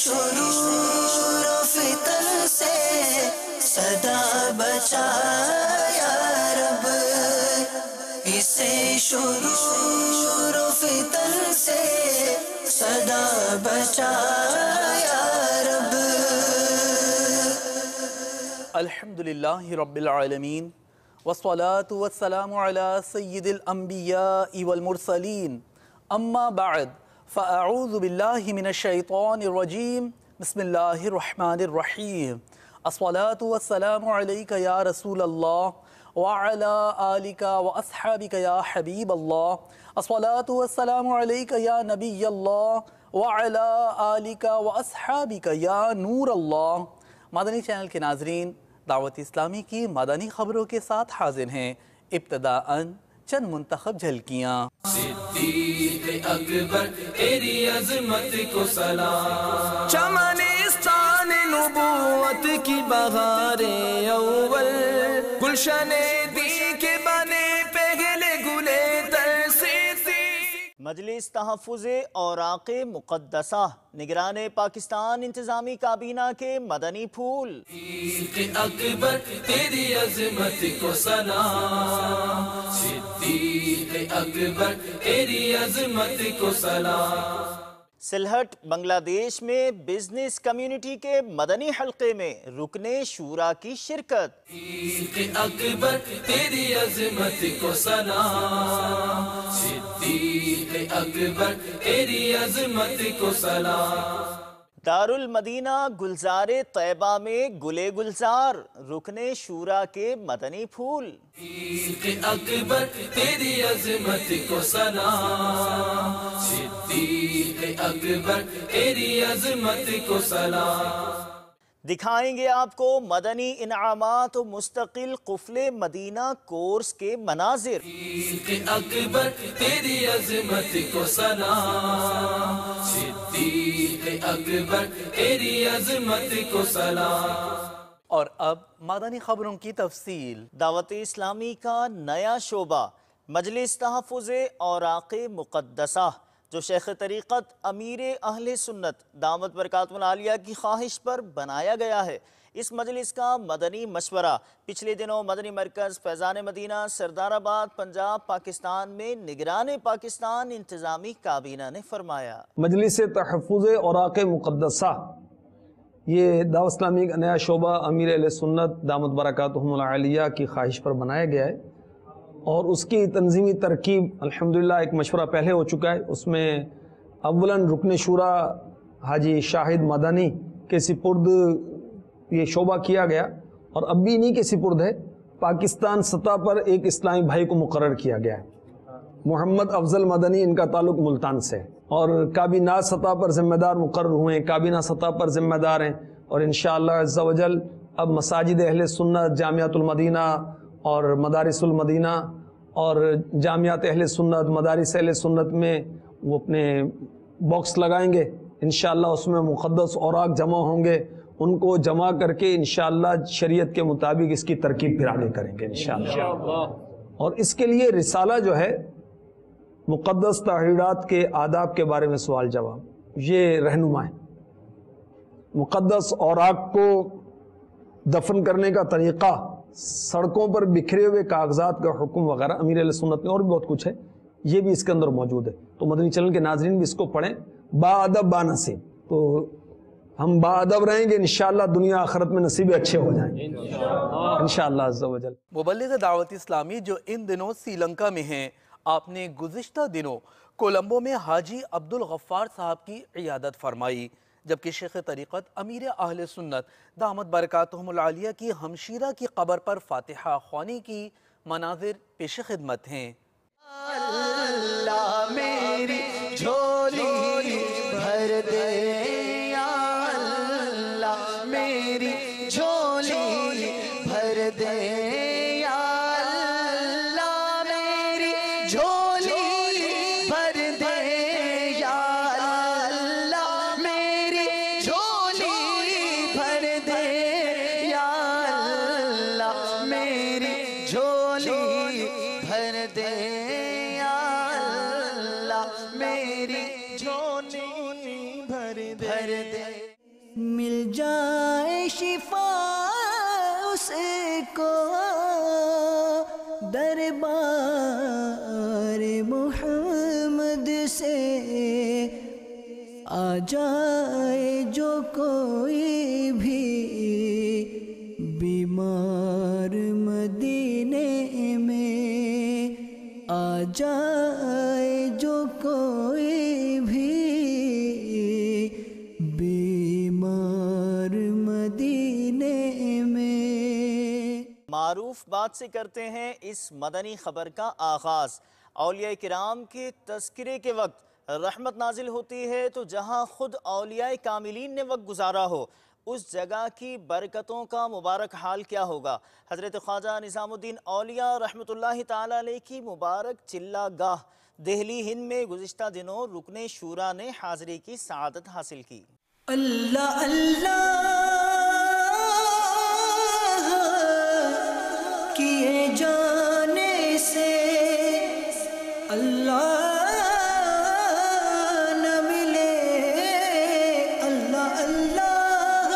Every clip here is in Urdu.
شرور و فتن سے صدا بچا یا رب، اسے شرور و فتن سے صدا بچا یا رب۔ الحمدللہ رب العالمین والصلاة والسلام علی سید الانبیاء والمرسلین، اما بعد فاعوذ باللہ من الشیطان الرجیم، بسم اللہ الرحمن الرحیم۔ الصلاة والسلام علیک یا رسول اللہ وعلی آلک واصحابک یا حبیب اللہ۔ الصلاة والسلام علیک یا نبی اللہ وعلی آلک واصحابک یا نور اللہ۔ مدنی چینل کے ناظرین، دعوت اسلامی کی مدنی خبروں کے ساتھ حاضر ہیں۔ ابتداءً چند منتخب جھلکیاں۔ صدیق اکبر تیری عظمت کو سلام، چمنستان نبوت کی بہاریں اول، گلشن دی کے بنے پہلے گلے ترسیتی۔ مجلس تحفظ اوراق مقدسہ، نگران پاکستان انتظامی کابینہ کے مدنی پھول۔ صدیق اکبر تیری عظمت کو سلام، صدیق اکبر تیری عظمت کو سلام۔ سلہٹ بنگلہ دیش میں بزنس کمیونٹی کے مدنی حلقے میں رکن شورا کی شرکت۔ صدیق اکبر تیری عظمت کو سلام، صدیق اکبر تیری عظمت کو سلام۔ دارالمدینہ گلزار طیبہ میں گلے گلزار، رکن شورا کے مدنی پھول۔ صدیق اکبر تیری عظمت کو سلام، صدیق اکبر تیری عظمت کو سلام۔ دکھائیں گے آپ کو مدنی انعامات و مستقل قفل مدینہ کورس کے مناظر۔ صدیق اکبر تیری عظمت کو سلام، صدیق اکبر تیری عظمت کو سلام۔ اور اب مدنی خبروں کی تفصیل۔ دعوت اسلامی کا نیا شعبہ مجلس تحفظ اوراق مقدسہ، جو شیخ طریقت امیر اہل سنت دامت برکاتہ العالیہ کی خواہش پر بنایا گیا ہے۔ اس مجلس کا مدنی مشورہ پچھلے دنوں مدنی مرکز فیضان مدینہ سردار آباد پنجاب پاکستان میں نگران پاکستان انتظامی کابینہ نے فرمایا۔ مجلس تحفظ اوراق مقدسہ یہ دعوت اسلامی کا نیا شعبہ امیر اہل سنت دامت برکاتہم العالیہ کی خواہش پر بنایا گیا ہے، اور اس کی تنظیمی ترکیب الحمدللہ ایک مشورہ پہلے ہو چکا ہے۔ اس میں اولاً رکن شورا حاجی شاہد مدنی کے سپرد یہ شعبہ کیا گیا، اور اب بھی انہی کے سپرد ہے۔ پاکستان سطح پر ایک اسلامی بھائی کو مقرر کیا گیا ہے، محمد افضل مدنی، ان کا تعلق ملتان سے، اور کابینہ سطح پر ذمہ دار مقرر ہوئے ہیں، کابینہ سطح پر ذمہ دار ہیں، اور انشاءاللہ عز و جل اب مساجد اہل سنت، جامعۃ المدینہ اور مدارس المدینہ اور جامعات اہل سنت، مدارس اہل سنت میں وہ اپنے باکس لگائیں گے، انشاءاللہ اس میں مقدس اوراق جمع ہوں گے، ان کو جمع کر کے انشاءاللہ شریعت کے مطابق اس کی ترکیب پھر آگے کریں گے انشاءاللہ۔ اور اس کے لیے رسالہ جو ہے مقدس تحریرات کے آداب کے بارے میں سوال جواب، یہ رہنما ہے۔ مقدس اوراق کو دفن کرنے کا طریقہ، سڑکوں پر بکھرے ہوئے کاغذات کا حکم وغیرہ امیر علیہ سنت میں، اور بھی بہت کچھ ہے، یہ بھی اس کے اندر موجود ہے۔ تو مدنی چینل کے ناظرین بھی اس کو پڑھیں، با ادب با نصیب، تو ہم با ادب رہیں گے انشاءاللہ، دنیا آخرت میں نصیبیں اچھے ہو جائیں گے انشاءاللہ عز و جل۔ مبلغ دعوت اسلامی جو ان دنوں سری لنکا میں ہیں، آپ نے گزشتہ دنوں کولمبو میں حاجی عبدالغفار صاحب کی عیادت فرمائی، جبکہ شیخ طریقت امیر اہل سنت دامت برکاتہم العالیہ کی ہمشیرہ کی قبر پر فاتحہ خوانی کی مناظر پیش خدمت ہیں۔ اللہ میری جھولی بھر دے یا اللہ میری جھولی بھر دے یا اللہ میری جھولی بھر دے یا اللہ میری جھولی بھر دے یا اللہ میری جھولی بھر دے یا اللہ میری جھولی بھر دے۔ مل جائے شفا اس کو دربار محمد سے آ جائے جو کوئی بھی بیمار مدینے میں آ جائے جو کوئی بھی بیمار مدینے میں۔ معروف بات سے کرتے ہیں اس مدنی خبر کا آغاز۔ اولیاء کرام کے تذکرے کے وقت رحمت نازل ہوتی ہے تو جہاں خود اولیاء کاملین نے وقت گزارا ہو اس جگہ کی برکتوں کا مبارک حال کیا ہوگا۔ حضرت خواجہ نظام الدین اولیاء رحمۃ اللہ تعالی علیہ کی مبارک چلہ گاہ دہلی ہند میں گزشتہ دنوں رکن شورا نے حاضری کی سعادت حاصل کی۔ اللہ اللہ کیے جانے سے اللہ نہ ملے، اللہ اللہ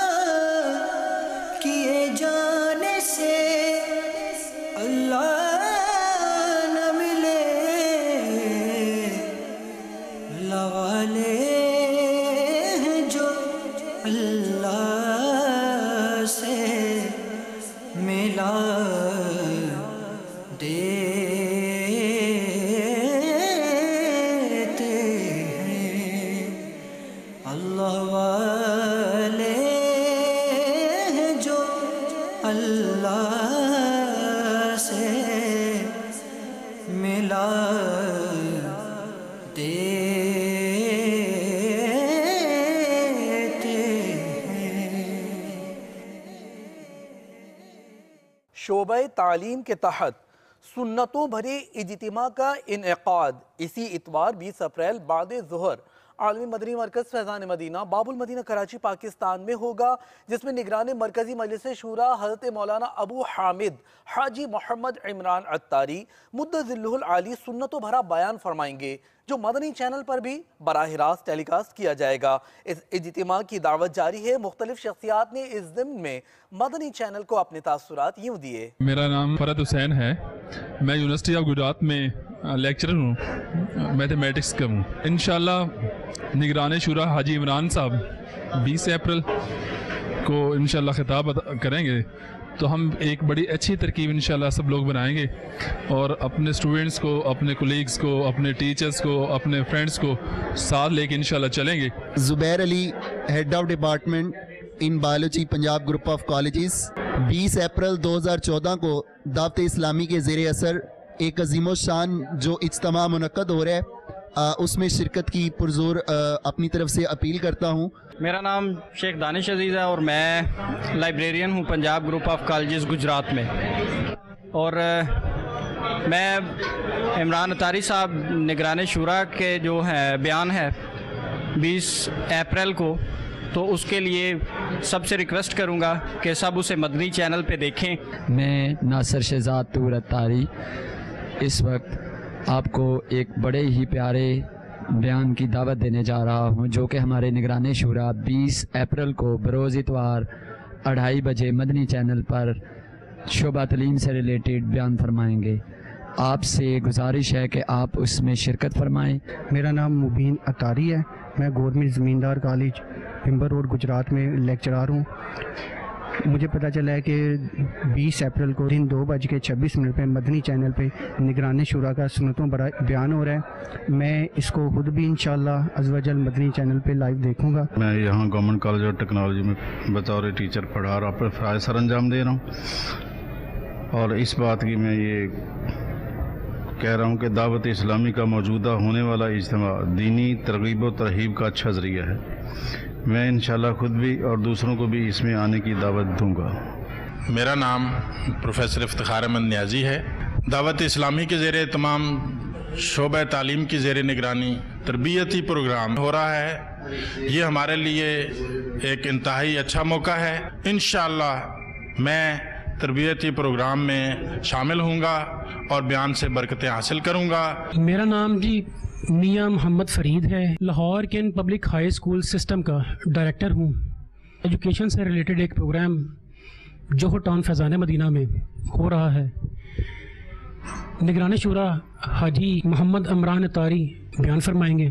کیے جانے سے اللہ نہ ملے، اللہ والے ہیں جو اللہ سے ملا شعبہ تعلیم کے تحت سنتوں بھرے اجتماع کا انعقاد اسی اتوار 20 اپریل بعد ظہر عالمی مدنی مرکز فیضان مدینہ باب المدینہ کراچی پاکستان میں ہوگا، جس میں نگران مرکزی مجلس شورا حضرت مولانا ابو حامد حاجی محمد عمران عطاری مد ظلہ العالی سنتوں بھرا بیان فرمائیں گے، جو مدنی چینل پر بھی براہ راست ٹیلی کاسٹ کیا جائے گا۔ اس اجتماع کی دعوت جاری ہے۔ مختلف شخصیات نے اس ضمن میں مدنی چینل کو اپنے تاثرات یوں دیے۔ میرا نام فرد حسین ہے، میں یونیورسٹی آف گجرات میں لیکچرر ہوں، میتھمیٹکس کا ہوں۔ انشاءاللہ نگران شورا حاجی عمران صاحب 20 اپریل کو انشاءاللہ خطاب کریں گے، تو ہم ایک بڑی اچھی ترکیب انشاءاللہ سب لوگ بنائیں گے اور اپنے اسٹوڈنٹس کو، اپنے کولیگز کو، اپنے ٹیچرز کو، اپنے فرینڈس کو ساتھ لے کے انشاءاللہ چلیں گے۔ Zubair Ali, head of department in biology Punjab group of colleges, 20 April 2014 کو دعوت اسلامی کے زیر اثر ایک عظیم الشان جو اجتماع منعقد ہو رہا ہے اس میں شرکت کی پرزور اپنی طرف سے اپیل کرتا ہوں۔ میرا نام شیخ دانش عزیز ہے اور میں لائبریرین ہوں Punjab group of colleges Gujarat میں، اور میں عمران عطاری صاحب نگران شورا کے جو ہے بیان ہے 20 اپریل کو، تو اس کے لیے سب سے ریکویسٹ کروں گا کہ سب اسے مدنی چینل پہ دیکھیں۔ میں ناصر شہزاد طور عطاری اس وقت آپ کو ایک بڑے ہی پیارے بیان کی دعوت دینے جا رہا ہوں، جو کہ ہمارے نگران شورا 20 اپریل کو بروز اتوار 2:30 بجے مدنی چینل پر شعبہ تعلیم سے ریلیٹڈ بیان فرمائیں گے۔ آپ سے گزارش ہے کہ آپ اس میں شرکت فرمائیں۔ میرا نام مبین عطاری ہے، میں گورنمنٹ زمیندار کالج پمبر روڈ گجرات میں لیکچرار ہوں۔ مجھے پتہ چلا ہے کہ 20 اپریل کو دن 2:26 پہ مدنی چینل پہ نگران شورا کا سنتوں برائے بیان ہو رہا ہے۔ میں اس کو خود بھی انشاءاللہ عز و جل مدنی چینل پہ لائیو دیکھوں گا۔ میں یہاں گورنمنٹ کالج آف ٹیکنالوجی میں بطور ٹیچر پڑھا اور اپنے فرائض سر انجام دے رہا ہوں، اور اس بات کی میں یہ کہہ رہا ہوں کہ دعوت اسلامی کا موجودہ ہونے والا اجتماع دینی ترغیب و ترہیب کا اچھا ذریعہ ہے۔ میں انشاءاللہ خود بھی اور دوسروں کو بھی اس میں آنے کی دعوت دوں گا۔ میرا نام پروفیسر افتخار احمد نیازی ہے۔ دعوت اسلامی کے زیر اہتمام شعبہ تعلیم کی زیر نگرانی تربیتی پروگرام ہو رہا ہے۔ یہ ہمارے لیے ایک انتہائی اچھا موقع ہے۔ انشاءاللہ میں تربیتی پروگرام میں شامل ہوں گا اور بیان سے برکتیں حاصل کروں گا۔ میرا نام جی میاں محمد فرید ہے، Lahore can public high school system کا ڈائریکٹر ہوں۔ ایجوکیشن سے ریلیٹڈ ایک پروگرام جوہر ٹاؤن فیضان مدینہ میں ہو رہا ہے. نگران شورا حاجی محمد عمران اتاری بیان فرمائیں گے.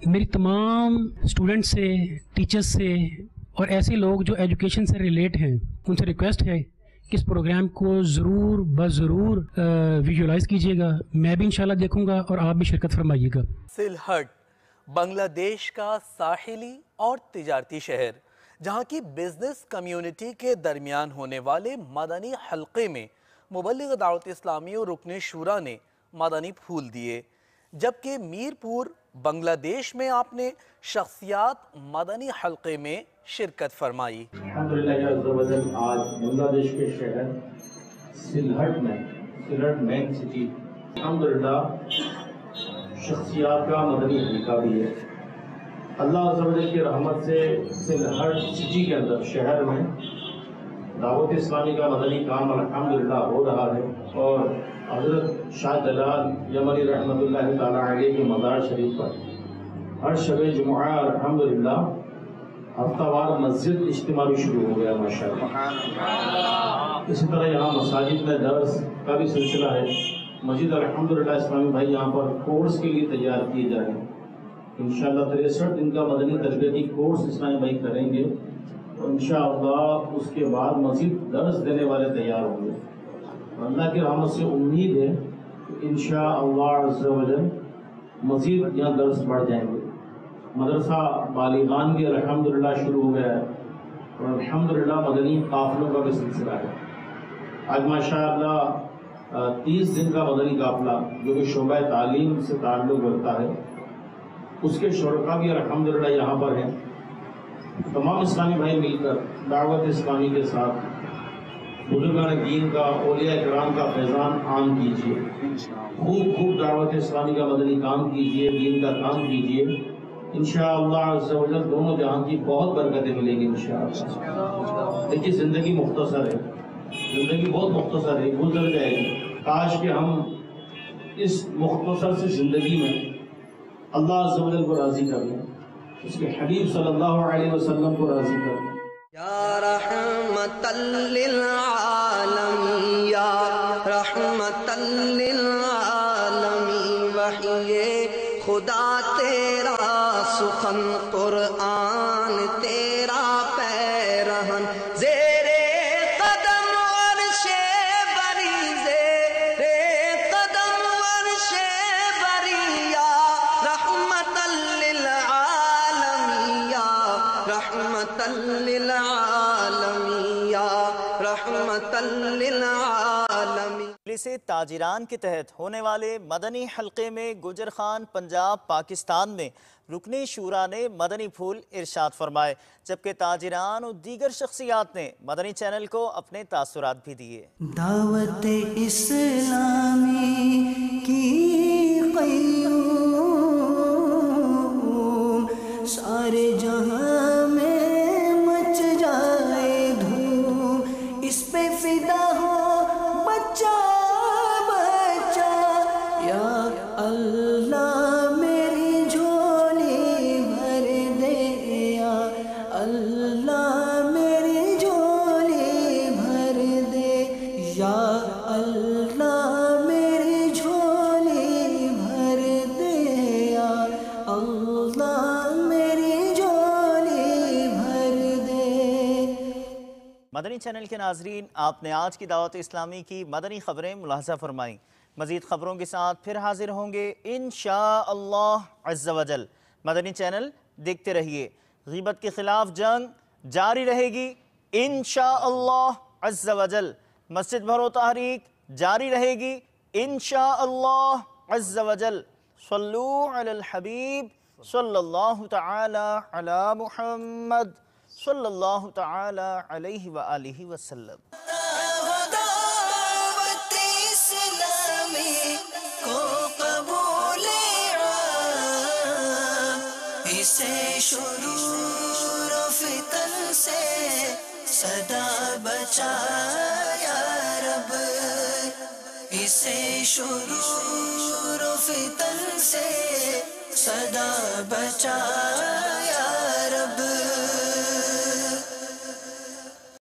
میری تمام اسٹوڈنٹس سے، ٹیچرز سے اور ایسے لوگ جو ایجوکیشن سے ریلیٹ ہیں ان سے ریکویسٹ ہے کہ اس پروگرام کو ضرور بضرور ویژولائز کیجیے گا. میں بھی انشاءاللہ دیکھوں گا اور آپ بھی شرکت فرمائیے گا. سلہٹ بنگلہ دیش کا ساحلی اور تجارتی شہر، جہاں کی بزنس کمیونٹی کے درمیان ہونے والے مدنی حلقے میں مبلغ دعوت اسلامی اور رکن شورا نے مدنی پھول دیے، جبکہ میرپور بنگلہ دیش میں آپ نے شخصیات مدنی حلقے میں شرکت فرمائی. الحمدللہ آج بنگلہ دیش کے شہر سلہٹ میں، سلہٹ مین سٹی، الحمدللہ شخصیات کا مدنی حلقہ بھی ہے. اللہ عز و جل کی رحمت سے سلہٹ سٹی کے اندر شہر میں دعوت اسلامی کا مدنی کام الحمدللہ ہو رہا ہے، اور حضرت شاہ جلال یمنی رحمۃ اللہ تعالیٰ علیہ کے مزار شریف پر ہر شب جمعہ الحمدللہ ہفتہ وار مسجد اجتماع بھی شروع ہو گیا ماشاءاللہ. اسی طرح یہاں مساجد میں درس کا بھی سلسلہ ہے. مسجد الحمدللہ اسلامی بھائی یہاں پر کورس کے لیے تیار کیے جا رہے ہیں. انشاءاللہ 63 دن کا مدنی تربیتی کورس اسلامی بھائی کریں گے، اور انشاءاللہ اس کے بعد مزید درس دینے والے تیار ہوں گے. اللہ کی رحمت سے امید ہے کہ انشاءاللہ عز و جل مزید یہاں درس بڑھ جائیں گے. مدرسہ بالغان بھی الحمدللہ شروع ہو گیا ہے، اور الحمدللہ مدنی قافلوں کا بھی سلسلہ ہے. آج ماشاءاللہ 30 دن کا مدنی قافلہ جو کہ شعبہ تعلیم سے تعلق رکھتا ہے، اس کے شرکا بھی الحمدللہ یہاں پر ہیں. تمام اسلامی بھائی مل کر دعوت اسلامی کے ساتھ بزرگان دین کا، اولیاء کرام کا فیضان عام کیجیے. خوب دعوت اسلامی کا مدنی کام کیجیے، دین کا کام کیجیے. انشاءاللہ عز و جل دونوں جہاں کی بہت برکتیں ملیں گی انشاءاللہ. دیکھیے زندگی مختصر ہے، زندگی بہت مختصر ہے، گزر جائے گی. کاش کہ ہم اس مختصر سی زندگی میں اللہ عز و جل کو راضی کر لیں، اس کے حبیب صلی اللہ علیہ وسلم کو راضی کر لیں. یا رحمت للعالمین، یا رحمت للعالمین، وحی خدا تیرا سخن قرآن تیرا پیرہن، زیر قدم عرش بری، زیر قدم عرش بری، یا رحمت للعالمین، یا رحمت للعالمین، یا رحمت للعالمین. سے تاجران کے تحت ہونے والے مدنی حلقے میں گجر خان پنجاب پاکستان میں رکن شورا نے مدنی پھول ارشاد فرمائے، جبکہ تاجران اور دیگر شخصیات نے مدنی چینل کو اپنے تاثرات بھی دیے. دعوت اسلامی کی قیوم، سارے جہاں میں مچ جائے دھوم، اس پہ فدا ہو بچہ اللہ میری جھولی بھر دے، یا اللہ میری جھولی بھر دے، یا اللہ میری جھولی بھر دے، یا اللہ میری جھولی بھر دے. مدنی چینل کے ناظرین، آپ نے آج کی دعوت اسلامی کی مدنی خبریں ملاحظہ فرمائیں. مزید خبروں کے ساتھ پھر حاضر ہوں گے انشاءاللہ عز و جل. مدنی چینل دیکھتے رہیے. غیبت کے خلاف جنگ جاری رہے گی انشاءاللہ عز و جل. مسجد بھرو تحریک جاری رہے گی انشاءاللہ عز و جل. صلو علی الحبیب صلی اللہ تعالی علی محمد صلی اللہ تعالی علیہ وآلہ وسلم. اسے شرور و فتن سے صدا بچا یا رب، اسے شرور و فتن سے صدا بچا